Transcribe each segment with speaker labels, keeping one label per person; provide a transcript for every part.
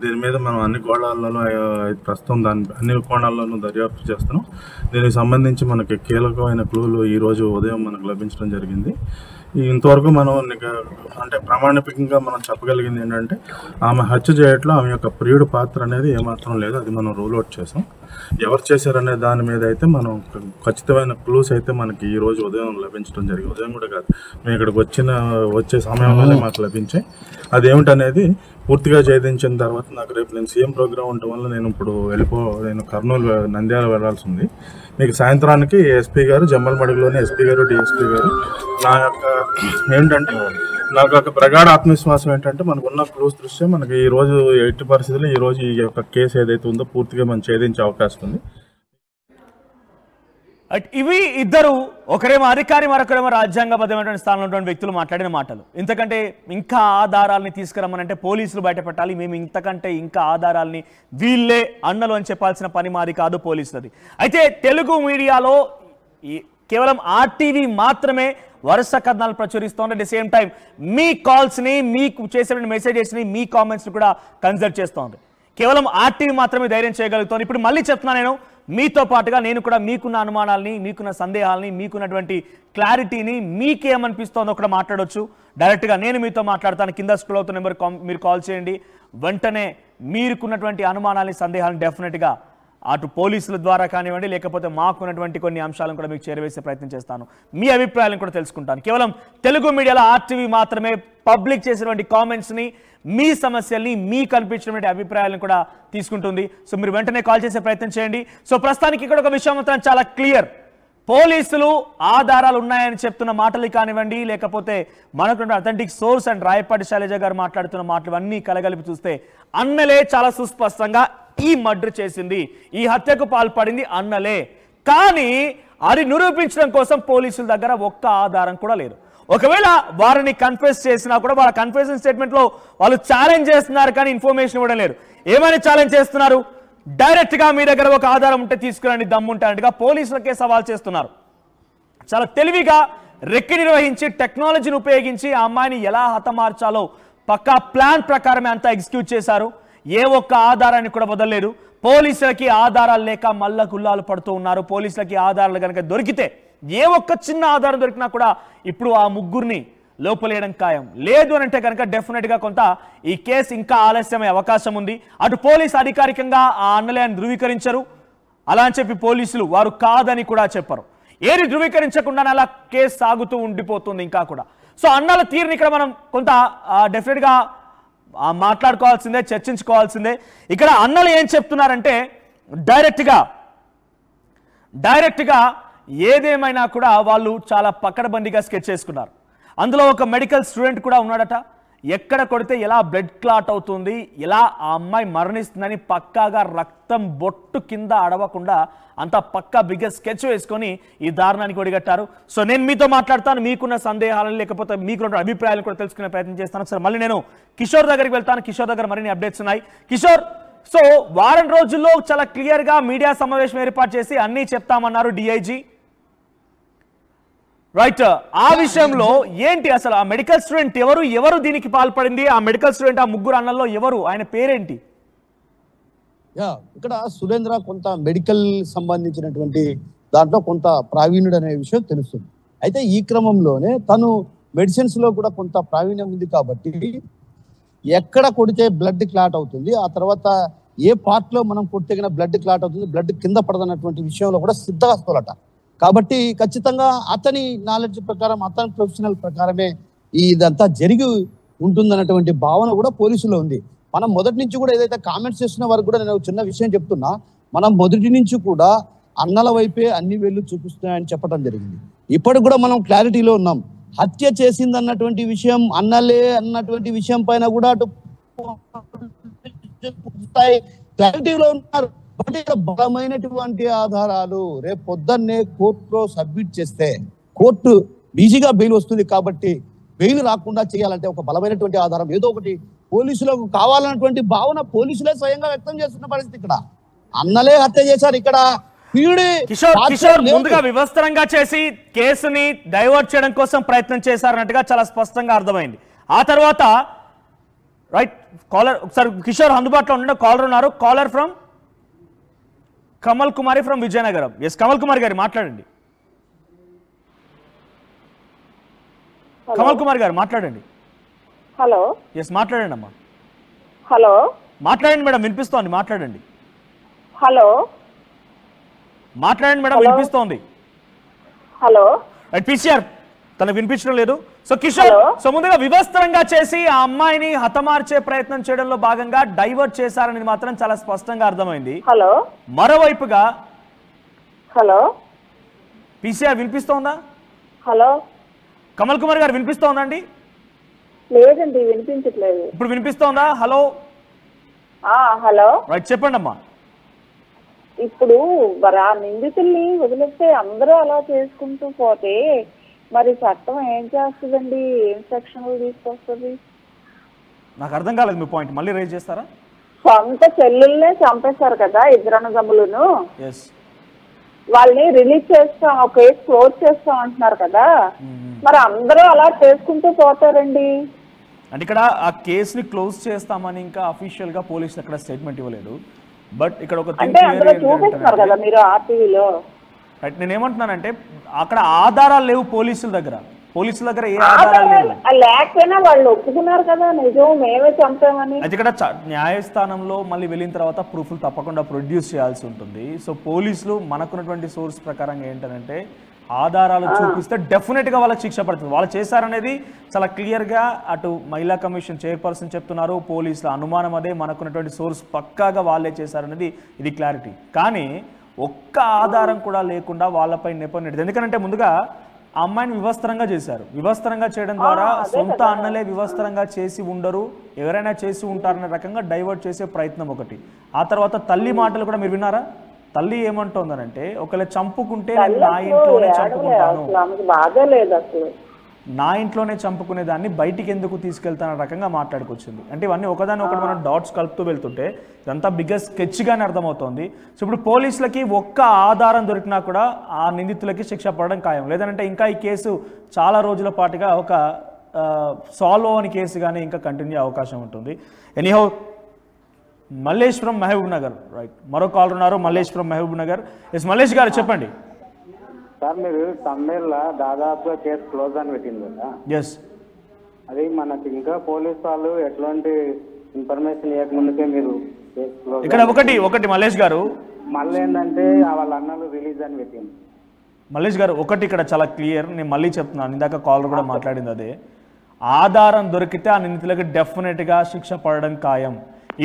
Speaker 1: దీని మీద మనం అన్ని కోణాలలో ప్రస్తుతం అన్ని కోణాల్లోనూ దర్యాప్తు చేస్తున్నాం. దీనికి సంబంధించి మనకి కీలకమైన క్లూలు ఈరోజు ఉదయం మనకు లభించడం జరిగింది. ఇంతవరకు మనం అంటే ప్రామాణికంగా మనం చెప్పగలిగింది ఏంటంటే ఆమె హత్య చేయట్లో ఆమె యొక్క ప్రియుడి పాత్ర అనేది ఏమాత్రం లేదు. అది మనం రూల్ అవుట్ చేసాం. ఎవరు చేశారనే దాని మీద అయితే మనం ఖచ్చితమైన క్లూస్ అయితే మనకి ఈరోజు ఉదయం లభించడం జరిగింది. ఉదయం కూడా కాదు, మేము ఇక్కడికి వచ్చే సమయంలోనే మాకు లభించాయి. అదేమిటనేది పూర్తిగా ఛేదించిన తర్వాత నాకు రేపు నేను సీఎం ప్రోగ్రాం ఉండటం వల్ల నేను కర్నూలు నంద్యాల వెళ్లాల్సి ఉంది. మీకు సాయంత్రానికి ఎస్పీ గారు, జమ్మలమడుగులోని ఎస్పీ గారు, డిఎస్పీ గారు నాకు ఒక ప్రగాఢ ఆత్మవిశ్వాసం ఏంటంటే మనకున్న క్లూస్ దృష్ట్యా మనకి ఈరోజు ఎట్టి పరిస్థితుల్లో ఈరోజు ఈ యొక్క కేసు ఏదైతే ఉందో పూర్తిగా మనం ఛేదించే అవకాశం ఉంది.
Speaker 2: ఇవి ఇద్దరు, ఒకరేమో అధికారి, మరొకరేమో రాజ్యాంగబద్ధమైనటువంటి స్థానంలో ఉన్నటువంటి వ్యక్తులు మాట్లాడిన మాటలు. ఇంతకంటే ఇంకా ఆధారాలని తీసుకురమ్మనంటే పోలీసులు బయటపెట్టాలి. మేము ఇంతకంటే ఇంకా ఆధారాలని వీళ్ళే అన్నలు అని చెప్పాల్సిన పని మాది కాదు పోలీసులది. అయితే తెలుగు మీడియాలో కేవలం ఆర్టీవీ మాత్రమే వరుస కథనాలు ప్రచురిస్తోంది. అట్ ది సేమ్ టైం మీ కాల్స్ని, మీకు చేసే మెసేజెస్ని, మీ కామెంట్స్ని కూడా కన్సిడర్ చేస్తోంది. కేవలం ఆర్టీవీ మాత్రమే ధైర్యం చేయగలుగుతోంది. ఇప్పుడు మళ్ళీ చెప్తున్నా, నేను మీతో పాటుగా నేను కూడా మీకున్న అనుమానాలని, మీకున్న సందేహాలని, మీకున్నటువంటి క్లారిటీని మీకేమనిపిస్తోందో కూడా మాట్లాడవచ్చు. డైరెక్ట్గా నేను మీతో మాట్లాడతాను. కింద స్క్రోల్ అవుతున్న నెంబర్ మీరు కాల్ చేయండి. వెంటనే మీకున్నటువంటి అనుమానాలని, సందేహాలను డెఫినెట్గా అటు పోలీసుల ద్వారా కానివ్వండి, లేకపోతే మాకున్నటువంటి కొన్ని అంశాలను కూడా మీకు చేరవేసే ప్రయత్నం చేస్తాను. మీ అభిప్రాయాలను కూడా తెలుసుకుంటాను. కేవలం తెలుగు మీడియాలో ఆర్టీవీ మాత్రమే పబ్లిక్ చేసినటువంటి కామెంట్స్ని, మీ సమస్యల్ని, మీకు కనిపించినటువంటి అభిప్రాయాలను కూడా తీసుకుంటుంది. సో మీరు వెంటనే కాల్ చేసే ప్రయత్నం చేయండి. సో ప్రస్తుతానికి ఇక్కడ ఒక విషయం మాత్రం చాలా క్లియర్. పోలీసులు ఆధారాలు ఉన్నాయని చెప్తున్న మాటలు కానివ్వండి, లేకపోతే మనకు authentic source and Rayapati Sailaja గారు మాట్లాడుతున్న మాటలు అన్నీ కలగలిపి చూస్తే అన్నలే చాలా సుస్పష్టంగా ఈ మర్డర్ చేసింది, ఈ హత్యకు పాల్పడింది అన్నలే. కానీ అది నిరూపించడం కోసం పోలీసుల దగ్గర ఒక్క ఆధారం కూడా లేదు. ఒకవేళ వారిని కన్ఫెస్ చేసినా కూడా వాళ్ళ కన్ఫెషన్ స్టేట్మెంట్లో వాళ్ళు ఛాలెంజ్ చేస్తున్నారు, కానీ ఇన్ఫర్మేషన్ ఇవ్వడం లేదు. ఏమని ఛాలెంజ్ చేస్తున్నారు? డైరెక్ట్గా మీ దగ్గర ఒక ఆధారం ఉంటే తీసుకురండి, దమ్ముంటారంటగా పోలీసులకే సవాల్ చేస్తున్నారు. చాలా తెలివిగా రెక్కి నిర్వహించి టెక్నాలజీని ఉపయోగించి ఆ అమ్మాయిని ఎలా హతమార్చాలో పక్కా ప్లాన్ ప్రకారమే అంతా ఎగ్జిక్యూట్ చేశారు. ఏ ఒక్క ఆధారాన్ని కూడా వదలలేదు. పోలీసులకి ఆధారాలు లేక మల్ల గుల్లాలు పడుతూ ఉన్నారు. పోలీసులకి ఆధారాలు కనుక దొరికితే, ఏ ఒక్క చిన్న ఆధారం దొరికినా కూడా ఇప్పుడు ఆ ముగ్గురిని లోపలేయడం ఖాయం. లేదు అని అంటే కనుక డెఫినెట్గా కొంత ఈ కేసు ఇంకా ఆలస్యమయ్యే అవకాశం ఉంది. అటు పోలీసు అధికారికంగా ఆ అన్నలయాన్ని ధృవీకరించరు, అలా అని చెప్పి పోలీసులు వారు కాదని కూడా చెప్పరు. ఏది ధృవీకరించకుండానే అలా కేసు సాగుతూ ఉండిపోతుంది ఇంకా కూడా. సో అన్నల తీరుని ఇక్కడ మనం కొంత డెఫినెట్గా మాట్లాడుకోవాల్సిందే, చర్చించుకోవాల్సిందే. ఇక్కడ అన్నలు ఏం చెప్తున్నారంటే డైరెక్ట్గా ఏదేమైనా కూడా వాళ్ళు చాలా పకడ్బందీగా స్కెచ్ చేసుకున్నారు. అందులో ఒక మెడికల్ స్టూడెంట్ కూడా ఉన్నాడట. ఎక్కడ కొడితే ఎలా బ్లడ్ క్లాట్ అవుతుంది, ఎలా ఆ అమ్మాయి మరణిస్తుందని పక్కాగా రక్తం బొట్టు కింద అడవకుండా అంతా పక్కా బిగ్గర్ స్కెచ్ వేసుకొని ఈ దారుణానికి ఒడిగట్టారు. సో నేను మీతో మాట్లాడతాను, మీకున్న సందేహాలను లేకపోతే మీకున్న అభిప్రాయాలు కూడా తెలుసుకునే ప్రయత్నం చేస్తాను. సరే, మళ్ళీ నేను కిషోర్ దగ్గరికి వెళ్తాను. కిషోర్ దగ్గర మరిన్ని అప్డేట్స్ ఉన్నాయి. కిషోర్, సో వారం రోజుల్లో చాలా క్లియర్గా మీడియా సమావేశం ఏర్పాటు చేసి అన్నీ చెప్తామన్నారు డిఐజీ, రైట్? ఆ విషయంలో ఏంటి అసలు? ఆ మెడికల్ స్టూడెంట్ ఎవరు దీనికి పాల్పడింది? ఆ మెడికల్ స్టూడెంట్ ఆ ముగ్గురు అన్నల్లో ఎవరు? ఆయన పేరేంటి?
Speaker 3: ఇక్కడ సురేంద్ర కొంత మెడికల్ సంబంధించినటువంటి దాంట్లో కొంత ప్రావీణ్యుడు అనే విషయం తెలుస్తుంది. అయితే ఈ క్రమంలోనే తను మెడిసిన్స్ లో కూడా కొంత ప్రావీణ్యం ఉంది కాబట్టి ఎక్కడ కొడితే బ్లడ్ క్లాట్ అవుతుంది, ఆ తర్వాత ఏ పార్ట్ లో మనం కొడితే బ్లడ్ క్లాట్ అవుతుంది, బ్లడ్ కింద పడదన్నటువంటి విషయంలో కూడా సిద్ధహస్తులట. కాబట్టి ఖచ్చితంగా అతని నాలెడ్జ్ ప్రకారం, అతని ప్రొఫెషనల్ ప్రకారమే ఇదంతా జరిగి ఉంటుందన్నటువంటి భావన కూడా పోలీసులో ఉంది. మనం మొదటి నుంచి కూడా ఏదైతే కామెంట్స్ చేస్తున్న వారికి కూడా నేను చిన్న విషయం చెప్తున్నా, మనం మొదటి నుంచి కూడా అన్నల వైపే అన్ని వేళ్ళు చూపిస్తున్నాయని చెప్పడం జరిగింది. ఇప్పటికి కూడా మనం క్లారిటీలో ఉన్నాం. హత్య చేసింది అన్నటువంటి విషయం అన్నలే అన్నటువంటి విషయం పైన కూడా అటు క్లారిటీలో ఉన్నారు. బట్ ఇక్కడ బలమైనటువంటి ఆధారాలు రేపు పొద్దున్నే కోర్టులో సబ్మిట్ చేస్తే కోర్టు ఈజీగా బెయిల్ వస్తుంది. కాబట్టి బెయిల్ రాకుండా చేయాలంటే ఒక బలమైనటువంటి ఆధారం ఏదో ఒకటి పోలీసులకు కావాలన్నటువంటి భావన పోలీసులే స్వయంగా వ్యక్తం చేస్తున్న పరిస్థితి. ఇక్కడ అన్నలే హత్య చేశారు. ఇక్కడ
Speaker 2: కిషోర్ ముందుగా వివస్త్రంగా చేసి కేసుని డైవర్ట్ చేయడం కోసం ప్రయత్నం చేశారన్నట్టుగా చాలా స్పష్టంగా అర్థమైంది. ఆ తర్వాత రైట్ కాలర్ ఒకసారి కిషోర్ అందుబాటులో ఉండండి. కాలర్ ఉన్నారు. Caller from Kamal Kumari from Vizianagaram. Yes Kamal Kumari గారు మాట్లాడండి. కమల్ కుమార్ గారు మాట్లాడండి.
Speaker 4: హలో.
Speaker 2: ఎస్ మాట్లాడండి అమ్మా.
Speaker 4: హలో
Speaker 2: మాట్లాడండి మేడం, వినిపిస్తోంది. మాట్లాడండి.
Speaker 4: హలో
Speaker 2: మాట్లాడండి మేడం, వినిపిస్తోంది.
Speaker 4: హలో
Speaker 2: రైట్ పీసీఆర్ తనకు వినిపించడం లేదు. సో కిషోర్, సో ముందుగా వివస్త్రంగా చేసి ఆ అమ్మాయిని హతమార్చే ప్రయత్నం చేయడంలో భాగంగా డైవర్ట్ చేశారని మాత్రం చాలా స్పష్టంగా అర్థమైంది.
Speaker 4: హలో
Speaker 2: మరోవైపుగా
Speaker 4: హలో
Speaker 2: పీసీఆర్ వినిపిస్తోందా?
Speaker 4: హలో
Speaker 2: కమల్ కుమార్ గారు వినిపిస్తోందండి?
Speaker 4: లేదండి, వినిపించట్లేదు.
Speaker 2: ఇప్పుడు వినిపిస్తోందా? హలో
Speaker 4: హలో
Speaker 2: రైట్ చెప్పండి అమ్మా.
Speaker 4: ఇప్పుడు మరి ఆ నిందితుల్ని వదిలేస్తే అందరూ అలా చేసుకుంటూ పోతే మరి చట్టం ఏం చేస్తుందండి? ఏం సెక్షన్లు తీసుకొస్తుంది?
Speaker 2: నాకు అర్థం కాలేదు మీ పాయింట్, మళ్ళీ రైజ్ చేస్తారా?
Speaker 4: సొంత చెల్లెల్నే చంపేశారు కదా ఇద్దరు అన్నదమ్ములను.
Speaker 2: ఎస్,
Speaker 4: వాళ్ళని రిలీజ్ చేస్తాం, ఒక కేసు క్లోజ్ చేస్తాం అంటున్నారు కదా. మరి అందరూ అలా చేసుకుంటూ పోతారండి.
Speaker 2: అంటే ఇక్కడ ఆ కేసుని క్లోజ్ చేస్తామని ఇంకా అఫీషియల్ గా పోలీసులు అక్కడ స్టేట్మెంట్ ఇవ్వలేదు. బట్ ఇక్కడ ఒక
Speaker 4: అంటే అందులో చూపిస్తున్నారు కదా మీరు ఆర్టీవీలో.
Speaker 2: రైట్, నేను ఏమంటున్నానంటే అక్కడ ఆధారాలు లేవు పోలీసుల దగ్గర. పోలీసుల దగ్గర ఏ ఆధారాలు లేవు.
Speaker 4: లేకపోయినా వాళ్ళు ఒప్పుకున్నారు కదా నిజం మేమే చంపామని.
Speaker 2: అయితే ఇక్కడ న్యాయస్థానంలో మళ్ళీ వెళ్ళిన తర్వాత ప్రూఫ్లు తప్పకుండా ప్రొడ్యూస్ చేయాల్సి ఉంటుంది. సో పోలీసులు మనకున్నటువంటి సోర్స్ ప్రకారంగా ఏంటంటే ఆధారాలు చూపిస్తే డెఫినెట్ గా వాళ్ళకి శిక్ష పడుతుంది. వాళ్ళు చేశారనేది చాలా క్లియర్ గా అటు మహిళా కమిషన్ చైర్పర్సన్ చెప్తున్నారు, పోలీసుల అనుమానం అదే, మనకున్నటువంటి సోర్స్ పక్కాగా వాళ్ళే చేశారనేది ఇది క్లారిటీ. కానీ ఒక్క ఆధారం కూడా లేకుండా వాళ్ళపై నెపం నెట్టింది. ఎందుకంటే ముందుగా ఆ అమ్మాయిని వివస్త్రంగా చేశారు. వివస్త్రంగా చేయడం ద్వారా సొంత అన్నలే వివస్త్రంగా చేసి ఉండరు, ఎవరైనా చేసి ఉంటారనే రకంగా డైవర్ట్ చేసే ప్రయత్నం ఒకటి. ఆ తర్వాత తల్లి మాటలు కూడా మీరు విన్నారా? తల్లి ఏమంటోందనంటే ఒకవేళ చంపుకుంటే నేను నా ఇంట్లోనే చంపుకుంటాను, నా ఇంట్లోనే చంపుకునే దాన్ని బయటికి ఎందుకు తీసుకెళ్తాన రకంగా మాట్లాడుకొచ్చింది. అంటే ఇవన్నీ ఒకదాని ఒకటి మనం డాట్స్ కలుపుతూ వెళ్తుంటే ఇదంతా బిగ్గెస్ట్ స్కెచ్గానే అర్థమవుతోంది. సో ఇప్పుడు పోలీసులకి ఒక్క ఆధారం దొరికినా కూడా ఆ నిందితులకి శిక్ష పడడం ఖాయం. లేదంటే ఇంకా ఈ కేసు చాలా రోజుల పాటుగా ఒక సాల్వ్ అవని కేసుగానే ఇంకా కంటిన్యూ అవకాశం ఉంటుంది. Anyhow Mallesh from Mahabubnagar. Right, మరో కాలర్ ఉన్నారు, Mallesh from Mahabubnagar. Yes Mallesh గారు చెప్పండి.
Speaker 5: సార్ మీరు తమిళ దాదాపుగా కేసు క్లోజ్ అని పెట్టింది కదా.
Speaker 2: ఎస్,
Speaker 5: అది మనకి ఇంకా పోలీస్ వాళ్ళు ఎట్లాంటి ఇన్ఫర్మేషన్ ఇవ్వకముందుకే మీరు కేసు క్లోజ్.
Speaker 2: ఇక్కడ ఒకటి మల్లేష్ గారు,
Speaker 5: మళ్ళీ ఏంటంటే వాళ్ళ అన్నలు రిలీజ్ అని పెట్టింది.
Speaker 2: మల్లేష్ గారు ఒకటి ఇక్కడ చాలా క్లియర్, నేను మళ్ళీ చెప్తున్నాను, ఇందాక కాలర్ కూడా మాట్లాడింది అదే. ఆధారం దొరికితే ఆ నిందితులకి డెఫినెట్గా శిక్ష పడడం ఖాయం.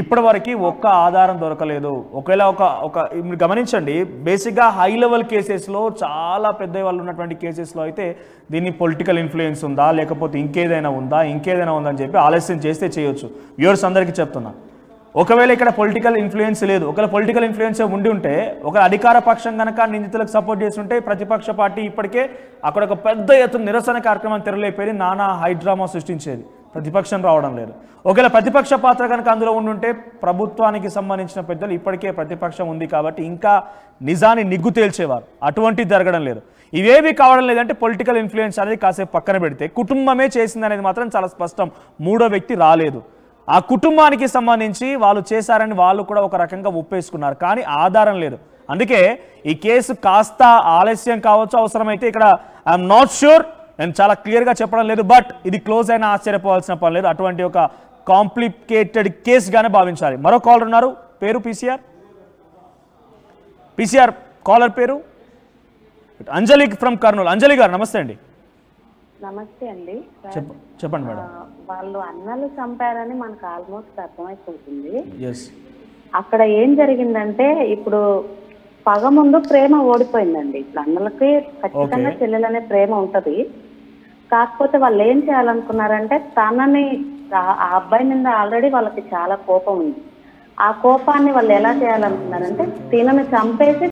Speaker 2: ఇప్పటి వరకు ఒక్క ఆధారం దొరకలేదు. ఒకవేళ మీరు గమనించండి, బేసిక్గా హై లెవెల్ కేసెస్లో చాలా పెద్ద వాళ్ళు ఉన్నటువంటి కేసెస్లో అయితే దీన్ని పొలిటికల్ ఇన్ఫ్లుయెన్స్ ఉందా లేకపోతే ఇంకేదైనా ఉందా అని చెప్పి ఆలస్యం చేస్తే చేయొచ్చు. వ్యూవర్స్ అందరికీ చెప్తున్నా, ఒకవేళ ఇక్కడ పొలిటికల్ ఇన్ఫ్లుయెన్స్ లేదు, ఒకవేళ పొలిటికల్ ఇన్ఫ్లుయెన్స్ ఉండి ఉంటే ఒక అధికార పక్షం కనుక నిందితులకు సపోర్ట్ చేస్తుంటే ప్రతిపక్ష పార్టీ ఇప్పటికే అక్కడ ఒక పెద్ద ఎత్తున నిరసన కార్యక్రమం తెరలేపోయి నానా హైడ్రామా సృష్టించేది. ప్రతిపక్షం రావడం లేదు. ఒకవేళ ప్రతిపక్ష పాత్ర కనుక అందులో ఉండుంటే ప్రభుత్వానికి సంబంధించిన పెద్దలు ఇప్పటికే ప్రతిపక్షం ఉంది కాబట్టి ఇంకా నిజాన్ని నిగ్గు తేల్చేవారు. అటువంటిది జరగడం లేదు. ఇవేవి కావడం లేదంటే పొలిటికల్ ఇన్ఫ్లుయెన్స్ అనేది కాసేపు పక్కన పెడితే కుటుంబమే చేసిందనేది మాత్రం చాలా స్పష్టం. మూడో వ్యక్తి రాలేదు. ఆ కుటుంబానికి సంబంధించి వాళ్ళు చేశారని వాళ్ళు కూడా ఒక రకంగా ఒప్పేసుకున్నారు, కానీ ఆధారం లేదు. అందుకే ఈ కేసు కాస్త ఆలస్యం కావచ్చు, అవసరమైతే ఇక్కడ ఐఎమ్ నాట్ షూర్, నేను చాలా క్లియర్గా చెప్పడం లేదు, బట్ ఇది క్లోజ్ అయినా ఆశ్చర్యపోవాల్సిన పని లేదు. అటువంటి ఒక కాంప్లికేటెడ్ కేసుగానే భావించాలి. మరో కాలర్ ఉన్నారు, పేరు పీసీఆర్ కాలర్ పేరు అంజలి ఫ్రమ్ కర్నూలు. అంజలి గారు నమస్తే అండి.
Speaker 6: నమస్తే అండి.
Speaker 2: చెప్పండి మేడం.
Speaker 6: వాళ్ళు అన్నలు చంపారని మనకు ఆల్మోస్ట్ అర్థమైపోతుంది.
Speaker 2: ఎస్,
Speaker 6: అక్కడ ఏం జరిగిందంటే ఇప్పుడు పగ ముందు ప్రేమ ఓడిపోయిందండి. ఇప్పుడు అన్నలకి ఖచ్చితంగా చెల్లెలనే ప్రేమ ఉంటది. కాకపోతే వాళ్ళు ఏం చేయాలనుకున్నారంటే తనని ఆ అబ్బాయి మీద ఆల్రెడీ వాళ్ళకి చాలా కోపం ఉంది. ఆ కోపాన్ని వాళ్ళు ఎలా చేయాలనుకున్నారంటే తినని చంపేసి